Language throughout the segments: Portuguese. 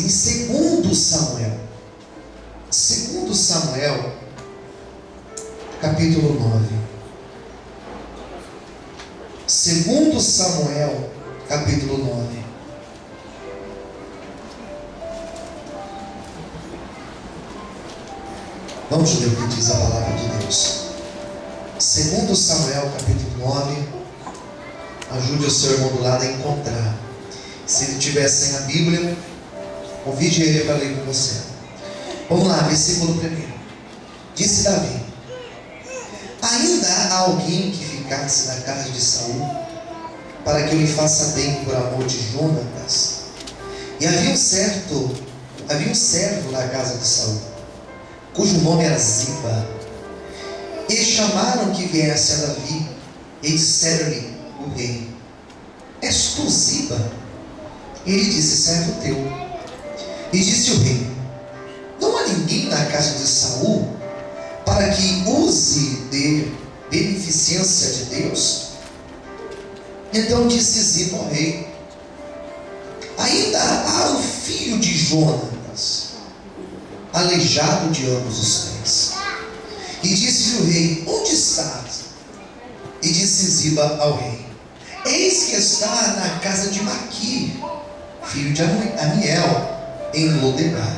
em 2 Samuel. 2 Samuel, capítulo 9. 2 Samuel, capítulo 9. Vamos ler o que diz a palavra de Deus. 2 Samuel, capítulo 9. Ajude o seu irmão do lado a encontrar. Se ele tiver sem a Bíblia, convide ele para ler com você. Vamos lá, versículo 1. Disse Davi: ainda há alguém que ficasse na casa de Saul, para que eu lhe faça bem por amor de Jonatas? E havia um servo na casa de Saul, cujo nome era Ziba. E chamaram que viesse a Davi, e disseram-lhe o rei: és tu Ziba? Ele disse: servo teu. E disse o rei: não há ninguém na casa de Saul para que use de beneficência de Deus? Então disse Ziba ao rei: ainda há o filho de Jonatas, aleijado de ambos os pés. E disse o rei: onde estás? E disse Ziba ao rei: eis que está na casa de Maqui, filho de Amiel, em Lodebar.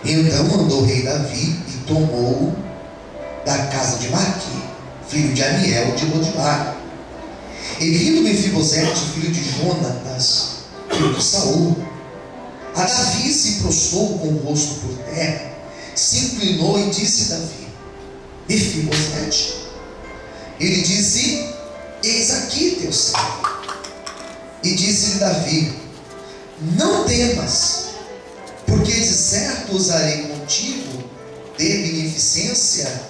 Então mandou o rei Davi e tomou da casa de Maqui, filho de Amiel, de Lodebar. E vindo Mefibosete, filho de Jonatas, filho de Saul, a Davi se prostrou com o rosto por terra, se inclinou e disse a Davi: Mefibosete. Ele disse: eis aqui teu servo. E disse-lhe Davi: não temas, porque de certo usarei contigo de beneficência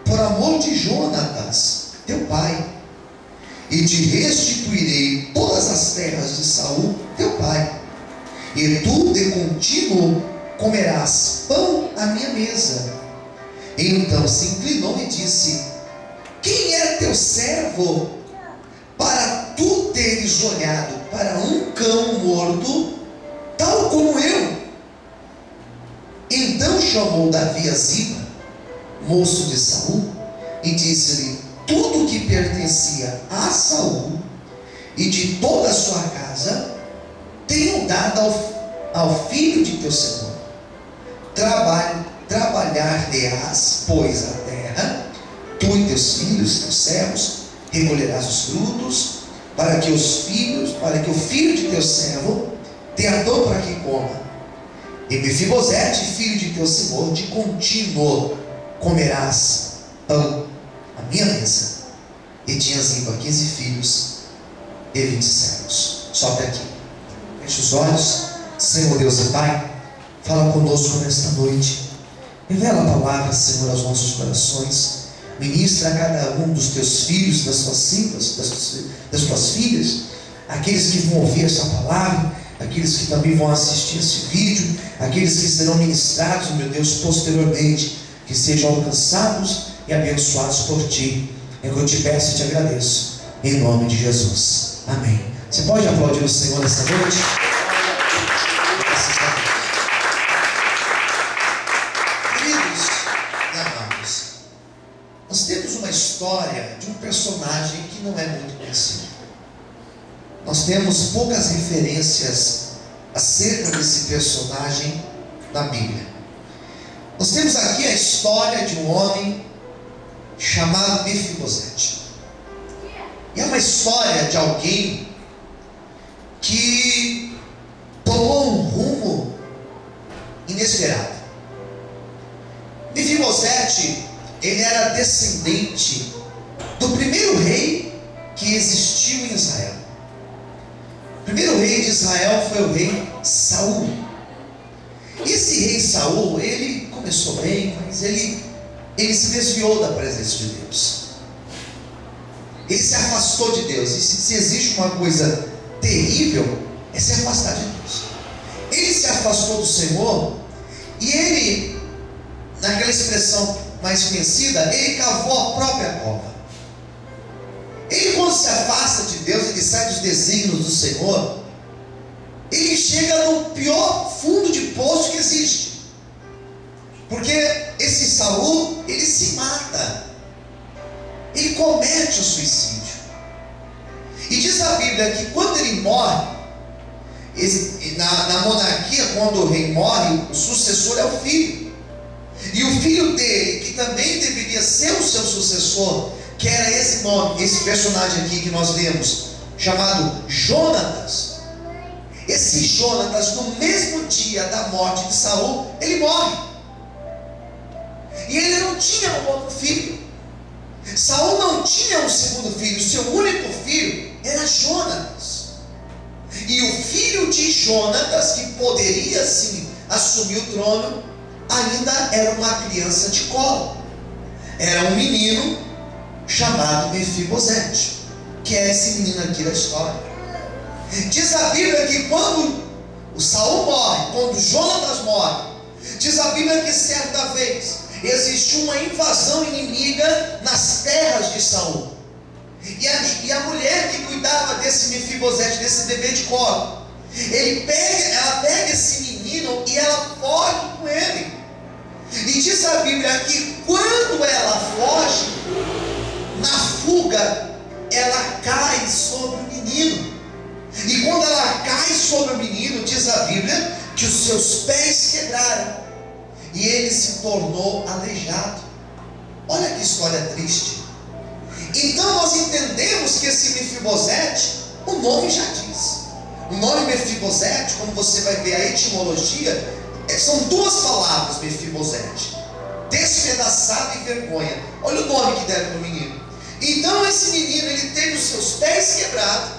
por amor de Jonatas, teu pai, e te restituirei todas as terras de Saul, teu pai, e tu de contínuo comerás pão à minha mesa. Então se inclinou e disse: quem é teu servo para tu teres olhado para um cão morto, tal como eu? Então chamou Davi a Ziba, moço de Saul, e disse-lhe tudo o que pertencia a Saul e de toda a sua casa tenho dado ao filho de teu senhor. Trabalhar-te-ás, pois, a terra, tu e teus filhos, teus servos, recolherás os frutos, para que o filho de teu servo tenha pão para que coma. E Mefibosete, filho de teu senhor, de contínuo comerás pão à minha mesa. E tinha Ziba 15 filhos e 20 servos. Só até aqui. Feche os olhos. Senhor Deus e Pai, fala conosco nesta noite. Revela a palavra, Senhor, aos nossos corações. Ministra a cada um dos teus filhos, das tuas filhas, aqueles que vão ouvir essa palavra, aqueles que também vão assistir esse vídeo, aqueles que serão ministrados, meu Deus, posteriormente, que sejam alcançados e abençoados por Ti. É o que eu te peço e te agradeço, em nome de Jesus. Amém. Você pode aplaudir o Senhor nesta noite? Queridos e amados, nós temos uma história de um personagem que não é muito conhecido. Nós temos poucas referências acerca desse personagem na Bíblia. Nós temos aqui a história de um homem chamado Mefibosete. E é uma história de alguém que tomou um rumo inesperado. Mefibosete, ele era descendente do primeiro rei que existiu em Israel. O primeiro rei de Israel foi o rei Saul. Esse rei Saul, ele começou bem, mas ele se desviou da presença de Deus. Ele se afastou de Deus. E se existe uma coisa terrível, é se afastar de Deus. Ele se afastou do Senhor, e ele, naquela expressão mais conhecida, ele cavou a própria cova. Ele, quando se afasta de Deus, ele sai dos desígnios do Senhor, ele chega no pior fundo Porque esse Saul, ele se mata, ele comete o suicídio. E diz a Bíblia que quando ele morre, na monarquia, quando o rei morre, o sucessor é o filho. E o filho dele, que também deveria ser o seu sucessor, que era esse nome, esse personagem aqui que nós lemos, chamado Jonatas. Esse Jonatas, no mesmo dia da morte de Saul, ele morre. E ele não tinha um outro filho. Saul não tinha um segundo filho. Seu único filho era Jonatas. E o filho de Jonatas, que poderia sim assumir o trono, ainda era uma criança de colo. Era um menino chamado Mefibosete, que é esse menino aqui da história. Diz a Bíblia que quando o Saul morre, quando Jonatas morre, diz a Bíblia que certa vez existiu uma invasão inimiga nas terras de Saul. E a mulher que cuidava desse Mefibosete, desse bebê de colo, ela pega esse menino e ela foge com ele. E diz a Bíblia que quando ela foge, na fuga, ela cai sobre o menino. E quando ela cai sobre o menino, diz a Bíblia que os seus pés quebraram e ele se tornou aleijado. Olha que história triste. Então nós entendemos que esse Mefibosete, o nome já diz. O nome Mefibosete, como você vai ver a etimologia, são duas palavras, Mefibosete: despedaçado e vergonha. Olha o nome que deram para o menino. Então esse menino, ele teve os seus pés quebrados,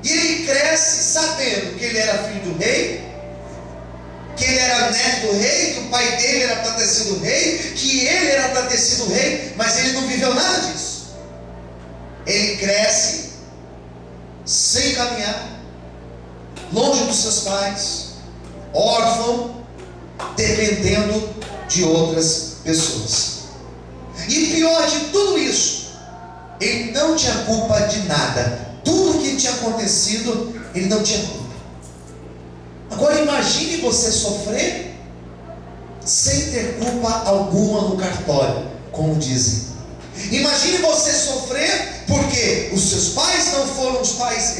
e ele cresce sabendo que ele era filho do rei, que ele era neto do rei, que o pai dele era para ter sido rei, que ele era para ter sido rei, mas ele não viveu nada disso. Ele cresce sem caminhar, longe dos seus pais, órfão, dependendo de outras pessoas. E pior de tudo isso, ele não tinha culpa de nada. Tudo que tinha acontecido, ele não tinha culpa. Agora imagine você sofrer sem ter culpa alguma no cartório, como dizem. Imagine você sofrer porque os seus pais não foram os pais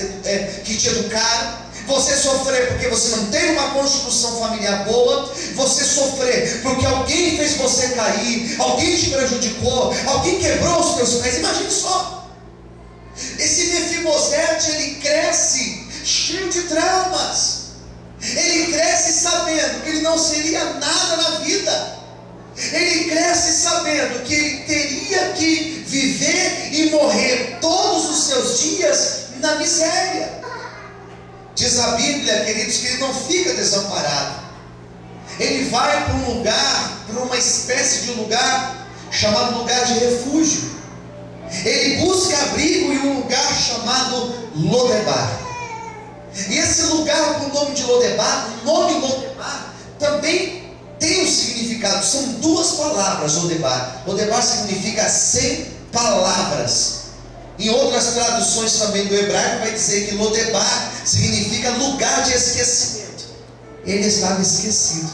que te educaram. Você sofrer porque você não tem uma constituição familiar boa. Você sofrer porque alguém fez você cair, alguém te prejudicou, alguém quebrou os teus pés. Imagine só. Esse Mefibosete, ele cresce cheio de traumas. Ele cresce sabendo que ele não seria nada na vida. Ele cresce sabendo que ele teria que viver e morrer todos os seus dias na miséria. Diz a Bíblia, queridos, que ele não fica desamparado. Ele vai para um lugar, para uma espécie de lugar chamado lugar de refúgio. Ele busca abrigo em um lugar chamado Lodebar. E esse lugar com o nome de Lodebar, o nome Lodebar também tem um significado. São duas palavras, Lodebar. Lodebar significa 100 palavras. Em outras traduções também do hebraico vai dizer que Lodebar significa lugar de esquecimento. Ele estava esquecido.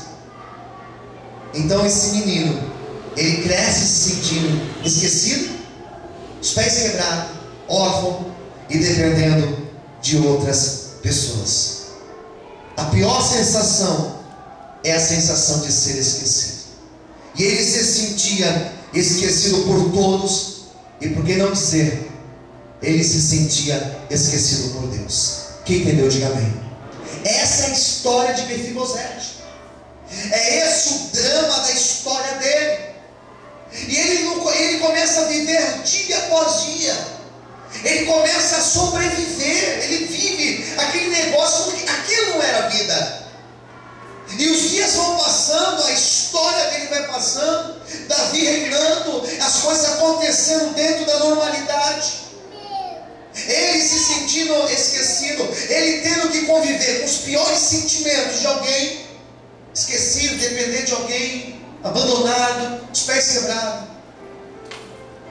Então esse menino, ele cresce se sentindo esquecido, os pés quebrados, órfão e dependendo de outras pessoas. A pior sensação é a sensação de ser esquecido. E ele se sentia esquecido por todos, e por que não dizer, ele se sentia esquecido por Deus. Quem entendeu, diga amém. Essa é a história de Mefibosete. É esse o drama da história dele. E ele começa a viver dia após dia. Ele começa a sobreviver. Ele vive aquele negócio, porque aquilo não era vida. E os dias vão passando, a história dele vai passando, Davi reinando, as coisas acontecendo dentro da normalidade. Ele se sentindo esquecido, ele tendo que conviver com os piores sentimentos de alguém esquecido, dependente de alguém, abandonado, os pés quebrados.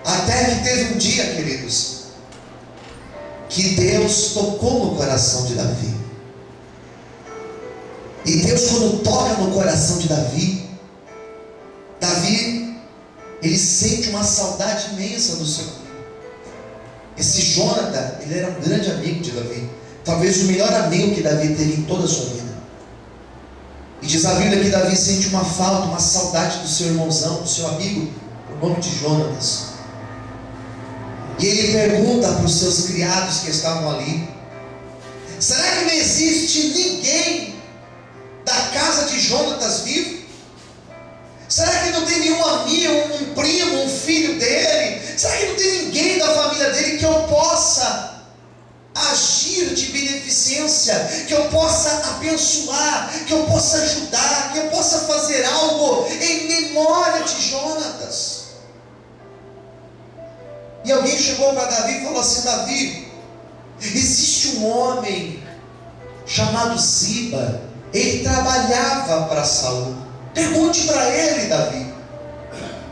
Até que teve um dia, queridos, que Deus tocou no coração de Davi. E Deus, quando toca no coração de Davi, Davi, ele sente uma saudade imensa do seu filho. Esse Jonathan, ele era um grande amigo de Davi, talvez o melhor amigo que Davi teria em toda a sua vida. E diz a Bíblia que Davi sente uma falta, uma saudade do seu irmãozão, do seu amigo, o nome de Jonatas. E ele pergunta para os seus criados que estavam ali: será que não existe ninguém da casa de Jonatas vivo? Será que não tem nenhum amigo, um primo, um filho dele? Será que não tem ninguém da família dele que eu possa agir de beneficência, que eu possa abençoar, que eu possa ajudar, que eu possa fazer algo em memória de Jonatas? E alguém chegou para Davi e falou assim: Davi, existe um homem chamado Ziba, ele trabalhava para Saul. Pergunte para ele, Davi.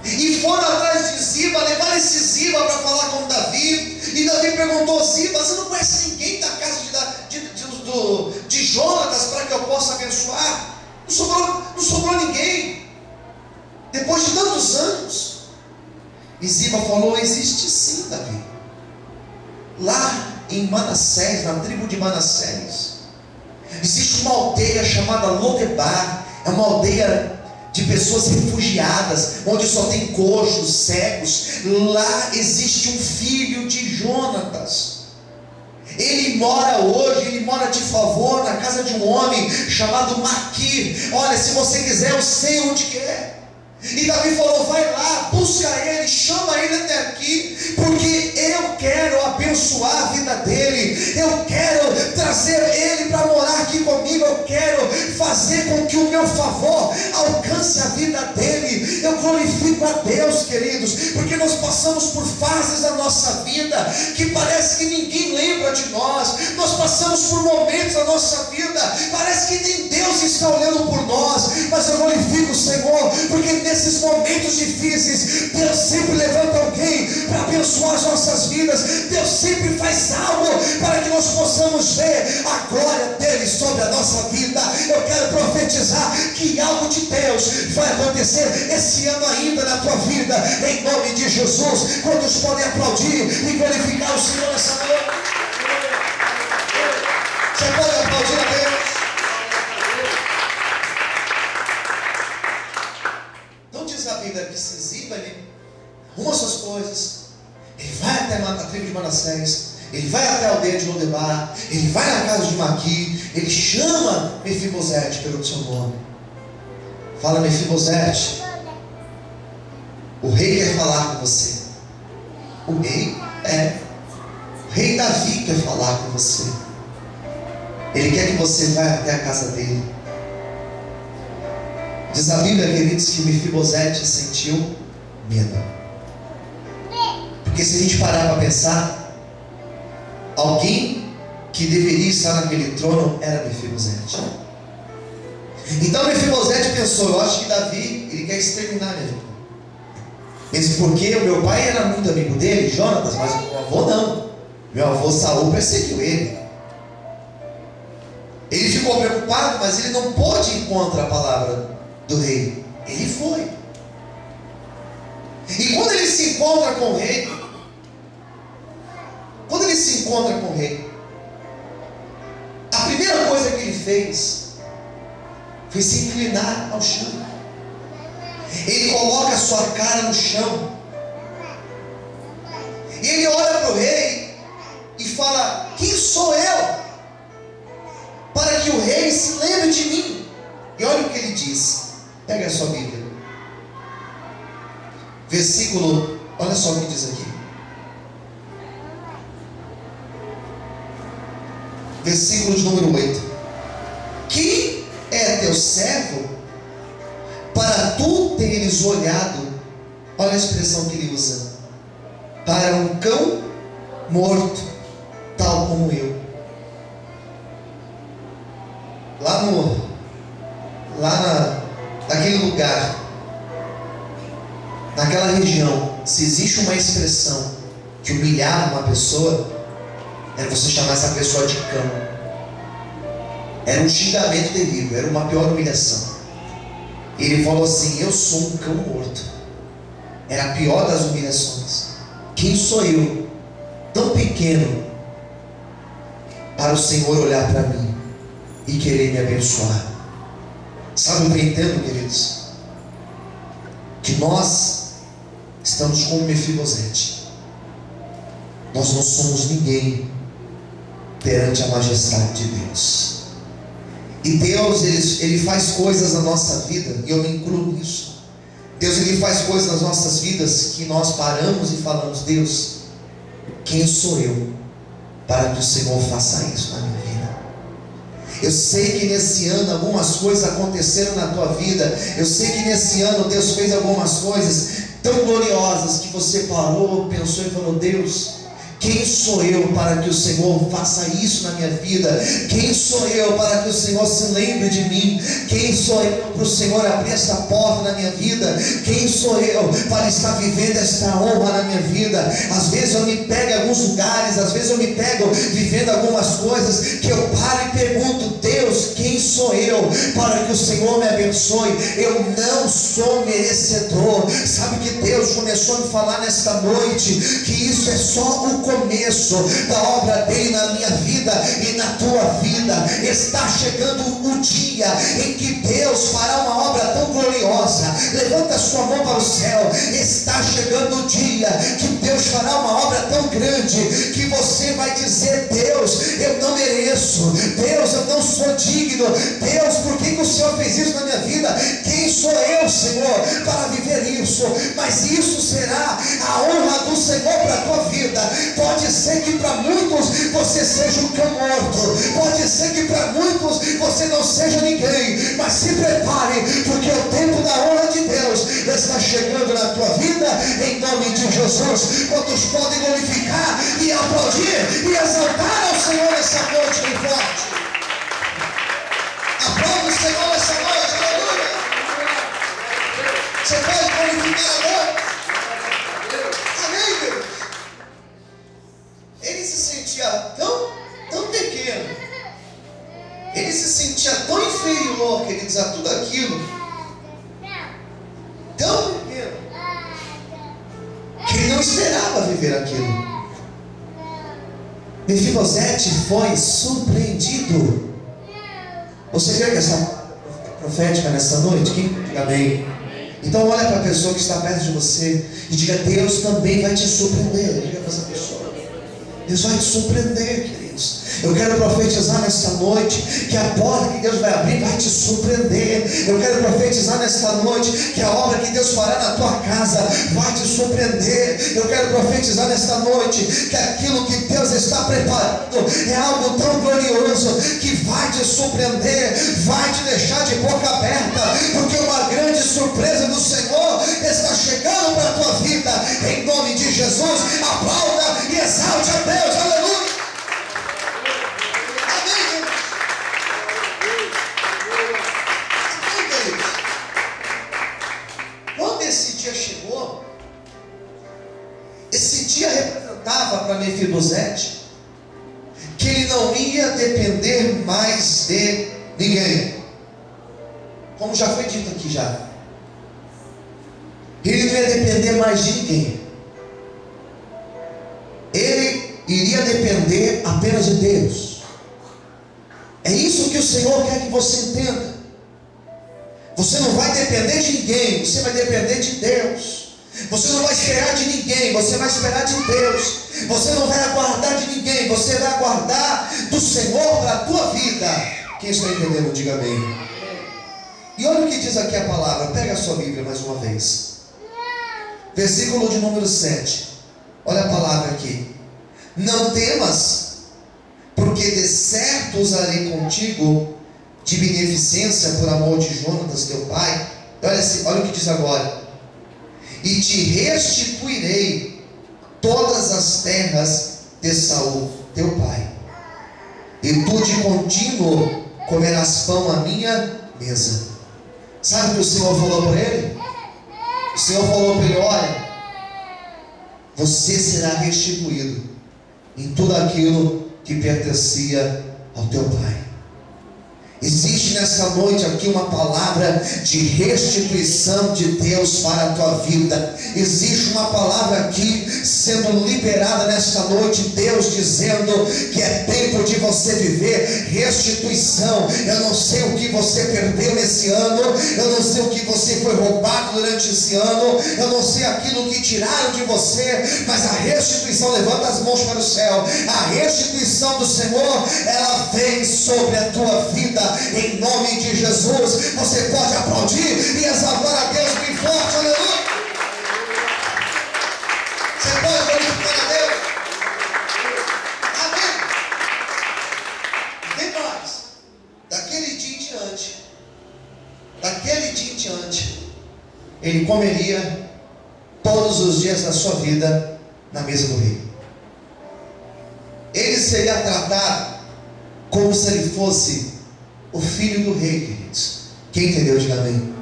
E foram atrás de Ziba, levaram esse Ziba para falar com Davi. E Davi perguntou: Ziba, você não conhece ninguém da casa de Jonatas para que eu possa abençoar? Não sobrou ninguém, depois de tantos anos. E Ziba falou: existe sim, Davi. Lá em Manassés, na tribo de Manassés, existe uma aldeia chamada Lodebar. É uma aldeia de pessoas refugiadas, onde só tem coxos, cegos. Lá existe um filho de Jonatas. Ele mora hoje, ele mora de favor na casa de um homem chamado Maquir. Olha, se você quiser, eu sei onde que é. E Davi falou: vai lá, busca ele, chama ele até aqui, porque eu quero abençoar a vida dele, eu quero trazer ele para morar aqui comigo, eu quero fazer com que o meu favor alcance a vida dele. Eu glorifico a Deus, queridos, porque nós passamos por fases da nossa vida que parece que ninguém lembra de nós. Nós passamos por momentos da nossa vida, parece que nem Deus está olhando por nós, mas eu glorifico o Senhor, porque nesses momentos difíceis, Deus sempre levanta alguém para abençoar as nossas vidas. Deus sempre faz algo para que nós possamos ver a glória dele sobre a nossa vida. Eu quero profetizar que algo de Deus vai acontecer esse ano ainda na tua vida, em nome de Jesus. Quantos podem aplaudir e glorificar o Senhor nessa noite? Você pode aplaudir a Deus? A Bíblia que se Ziba, ele arruma suas coisas, ele vai até a tribo de Manassés, ele vai até a aldeia de Lodebar, ele vai na casa de Maquir, ele chama Mefibosete pelo seu nome. Fala: Mefibosete, o rei quer falar com você. O rei Davi quer falar com você. Ele quer que você vá até a casa dele. Diz a Bíblia, queridos, que Mefibosete sentiu medo. Porque se a gente parar para pensar, alguém que deveria estar naquele trono era Mefibosete. Então Mefibosete pensou: eu acho que Davi, ele quer exterminar minha vida. Mesmo porque o meu pai era muito amigo dele, Jonatas, mas o meu avô não. Meu avô Saul perseguiu ele. Ele ficou preocupado, mas ele não pôde ir contra a palavra do rei. Ele foi. E quando ele se encontra com o rei, a primeira coisa que ele fez foi se inclinar ao chão. Ele coloca a sua cara no chão, e ele olha para o rei e fala: quem sou eu para que o rei se lembre de mim? E olha o que ele diz. Pega a sua Bíblia, versículo, olha só o que diz aqui, versículo de número 8: quem é teu servo para tu teres olhado, olha a expressão que ele usa, para um cão morto, tal como eu. Naquele lugar, naquela região, se existe uma expressão que humilhava uma pessoa, era você chamar essa pessoa de cão. Era um xingamento terrível, era uma pior humilhação. Ele falou assim: eu sou um cão morto. Era a pior das humilhações. Quem sou eu, tão pequeno, para o Senhor olhar para mim e querer me abençoar? Sabe o que eu entendo, queridos? Que nós estamos como Mefibosete. Nós não somos ninguém perante a majestade de Deus. E Deus, Ele faz coisas na nossa vida, e eu me incluo nisso. Deus, Ele faz coisas nas nossas vidas que nós paramos e falamos: Deus, quem sou eu para que o Senhor faça isso na minha vida? Eu sei que nesse ano algumas coisas aconteceram na tua vida. Eu sei que nesse ano Deus fez algumas coisas tão gloriosas que você parou, pensou e falou: Deus, quem sou eu para que o Senhor faça isso na minha vida? Quem sou eu para que o Senhor se lembre de mim? Quem sou eu para o Senhor abrir essa porta na minha vida? Quem sou eu para estar vivendo esta honra na minha vida? Às vezes eu me pego em alguns lugares, às vezes eu me pego vivendo algumas coisas que eu paro e pergunto: Deus, quem sou eu para que o Senhor me abençoe? Eu não sou merecedor. Sabe que Deus começou a me falar nesta noite que isso é só o começo da obra dele na minha vida e na tua vida. Está chegando o dia em que Deus fará uma obra tão gloriosa. Levanta a sua mão para o céu. Está chegando o dia que Deus fará uma obra tão grande que você vai dizer: Deus, eu não mereço. Deus, eu não sou digno. Deus, por que o Senhor fez isso na minha vida? Quem sou eu, Senhor, para viver isso? Mas isso será a honra do Senhor para a tua vida. Pode ser que para muitos você seja um cão morto, pode ser que para muitos você não seja ninguém, mas se prepare, porque o tempo da honra de Deus está chegando na tua vida, em nome de Jesus. Quantos podem glorificar e aplaudir e exaltar ao Senhor nessa noite bem forte? Aplauda o Senhor nessa noite, aleluia! Você pode glorificar agora? Amém, Deus? Ele se sentia tão pequeno, ele se sentia tão inferior, queridos, a tudo aquilo, tão pequeno, que ele não esperava viver aquilo. Mefibosete foi surpreendido. Você crê que essa profética nessa noite? Quem diga amém? Então olha para a pessoa que está perto de você e diga: Deus também vai te surpreender. Diga para essa pessoa: Deus vai te surpreender, queridos. Eu quero profetizar nesta noite que a porta que Deus vai abrir vai te surpreender. Eu quero profetizar nesta noite que a obra que Deus fará na tua casa vai te surpreender. Eu quero profetizar nesta noite que aquilo que Deus está preparando é algo tão glorioso que vai te surpreender, vai te deixar de boca aberta, porque uma grande surpresa do Senhor está chegando para a tua vida. Em nome de Jesus, aplauda e exalte a Deus, aleluia. Chegou, esse dia representava para Mefibosete que ele não ia depender mais de ninguém, como já foi dito aqui já. Ele não ia depender mais de ninguém, ele iria depender apenas de Deus. É isso que o Senhor quer que você entenda. Você não vai depender de ninguém, você vai depender de Deus. Você não vai esperar de ninguém, você vai esperar de Deus. Você não vai aguardar de ninguém, você vai aguardar do Senhor para a tua vida. Quem está entendendo, diga amém. E olha o que diz aqui a palavra. Pega a sua Bíblia mais uma vez. Versículo de número 7. Olha a palavra aqui. Não temas, porque de certo usarei contigo de beneficência por amor de Jonatas teu pai. Olha o que diz agora: e te restituirei todas as terras de Saul teu pai, e tu de contínuo comerás pão à minha mesa. Sabe o que o Senhor falou para ele? O Senhor falou para ele: olha, você será restituído em tudo aquilo que pertencia ao teu pai. Existe nessa noite aqui uma palavra de restituição de Deus para a tua vida. Existe uma palavra aqui sendo liberada nesta noite, Deus dizendo que é tempo de você viver restituição. Eu não sei o que você perdeu esse ano, eu não sei o que você foi roubado durante esse ano, eu não sei aquilo que tiraram de você, mas a restituição, levanta as mãos para o céu, a restituição do Senhor, ela vem sobre a tua vida. Em nome de Jesus, você pode aplaudir e exaltar a Deus bem forte, aleluia. Você pode glorificar a Deus, amém. Tem mais, daquele dia em diante, ele comeria todos os dias da sua vida na mesa do rei. Ele seria tratado como se ele fosse o filho do rei, queridos. Quem entendeu, diga amém.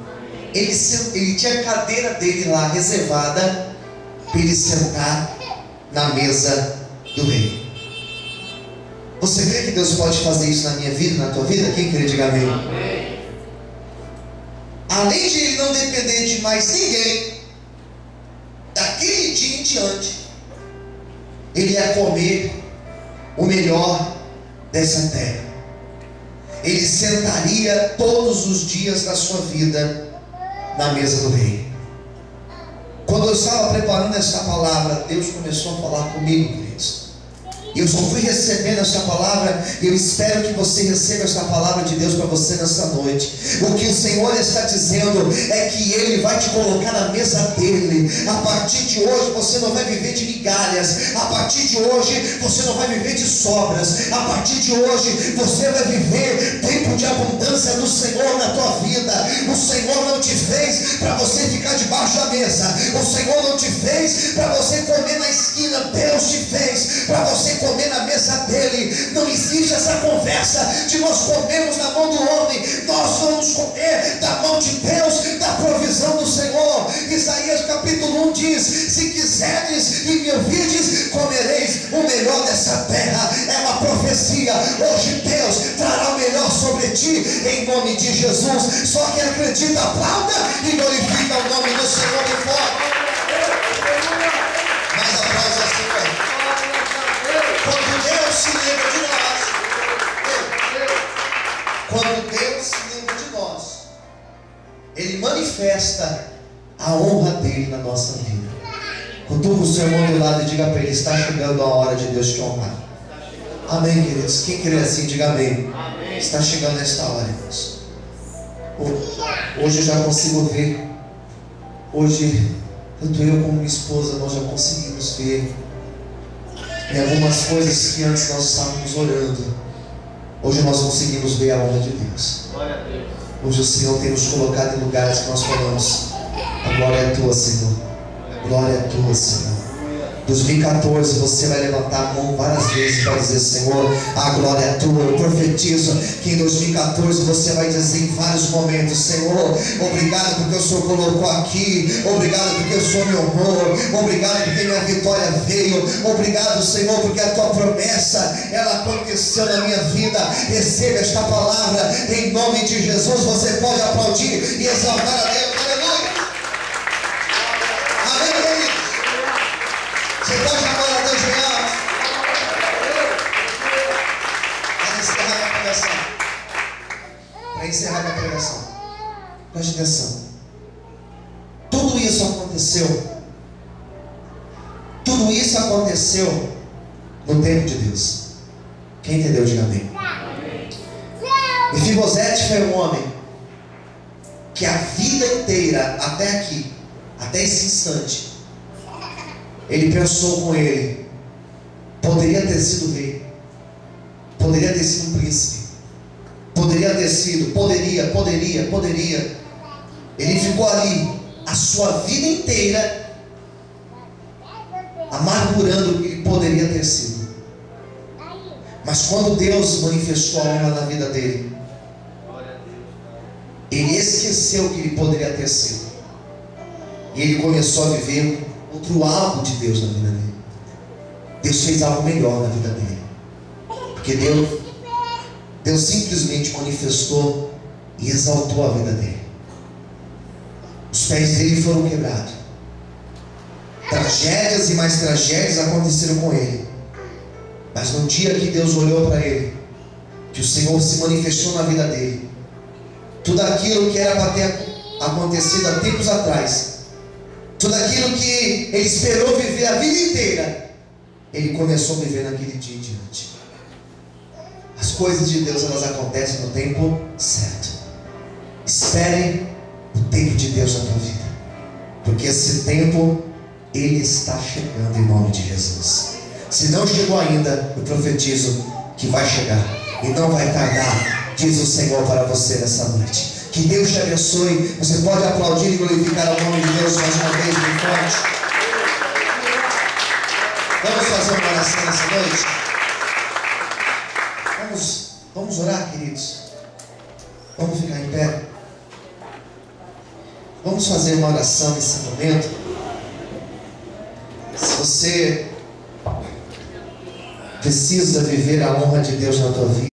Ele tinha a cadeira dele lá reservada para ele sentar na mesa do rei. Você crê que Deus pode fazer isso na minha vida, na tua vida? Quem crê, diga amém. Além de ele não depender de mais ninguém, daquele dia em diante, ele ia comer o melhor dessa terra. Ele sentaria todos os dias da sua vida na mesa do rei. Quando eu estava preparando essa palavra, Deus começou a falar comigo, queridos. E eu só fui recebendo essa palavra, e eu espero que você receba essa palavra de Deus para você nessa noite. O que o Senhor está dizendo é que Ele vai te colocar na mesa dEle. A partir de hoje você não vai viver de migalhas. A partir de hoje você não vai viver de sobras. A partir de hoje você vai viver tempo de abundância do Senhor na tua vida. O Senhor não te fez para você ficar debaixo da mesa. O Senhor não te fez para você comer na esquina. Deus te fez para você comer na mesa dele. Não existe essa conversa de nós comemos na mão do homem. Nós vamos comer da mão de Deus, da provisão do Senhor. Isaías capítulo 1 diz: se quiserdes e me ouvirdes, comereis o melhor dessa terra. É uma profecia. Hoje Deus trará o melhor sobre ti, em nome de Jesus. Só quem acredita, aplauda e glorifica o nome do Senhor de fora. Mais aplausos ao Senhor. Quando Deus se lembra de nós, quando Deus se lembra de nós, Ele manifesta a honra dele na nossa vida. Cutuca o seu irmão do lado e diga para ele: está chegando a hora de Deus te honrar. Amém, queridos. Quem crê assim, diga amém. Está chegando esta hora, irmãos. Hoje eu já consigo ver. Hoje, tanto eu como minha esposa, nós já conseguimos ver em algumas coisas que antes nós estávamos orando. Hoje nós conseguimos ver a honra de Deus. Hoje o Senhor tem nos colocado em lugares que nós falamos: a glória é tua, Senhor. Glória é tua, Senhor. 2014 você vai levantar a mão várias vezes para dizer: Senhor, a glória é tua. Eu profetizo que em 2014 você vai dizer em vários momentos: Senhor, obrigado porque o Senhor colocou aqui, obrigado porque o Senhor me honrou, obrigado porque minha vitória veio, obrigado, Senhor, porque a tua promessa ela aconteceu na minha vida. Receba esta palavra em nome de Jesus. Você pode aplaudir e exaltar a Deus. Aleluia. Amém, querido. Você pode chamar a Deus de alto. Para encerrar minha pregação, preste atenção. Tudo isso aconteceu no tempo de Deus. Quem entendeu, diga amém. Mefibosete foi um homem que a vida inteira, até aqui, até esse instante, ele pensou com ele: poderia ter sido rei, poderia ter sido um príncipe, poderia ter sido, poderia. Ele ficou ali a sua vida inteira amargurando o que ele poderia ter sido. Mas quando Deus manifestou a honra na vida dele, ele esqueceu o que ele poderia ter sido, e ele começou a viver outro algo de Deus na vida dele. Deus fez algo melhor na vida dele, porque Deus simplesmente manifestou e exaltou a vida dele. Os pés dele foram quebrados. Tragédias e mais tragédias aconteceram com ele. Mas no dia que Deus olhou para ele, que o Senhor se manifestou na vida dele, tudo aquilo que era para ter acontecido há tempos atrás, tudo aquilo que ele esperou viver a vida inteira, ele começou a viver naquele dia em diante. As coisas de Deus, elas acontecem no tempo certo. Espere o tempo de Deus na tua vida, porque esse tempo, ele está chegando em nome de Jesus. Se não chegou ainda, eu profetizo que vai chegar e não vai tardar, diz o Senhor para você nessa noite. Que Deus te abençoe. Você pode aplaudir e glorificar o nome de Deus mais uma vez, bem forte. Vamos fazer uma oração nessa noite? Vamos orar, queridos. Vamos ficar em pé. Vamos fazer uma oração nesse momento. Se você precisa viver a honra de Deus na tua vida,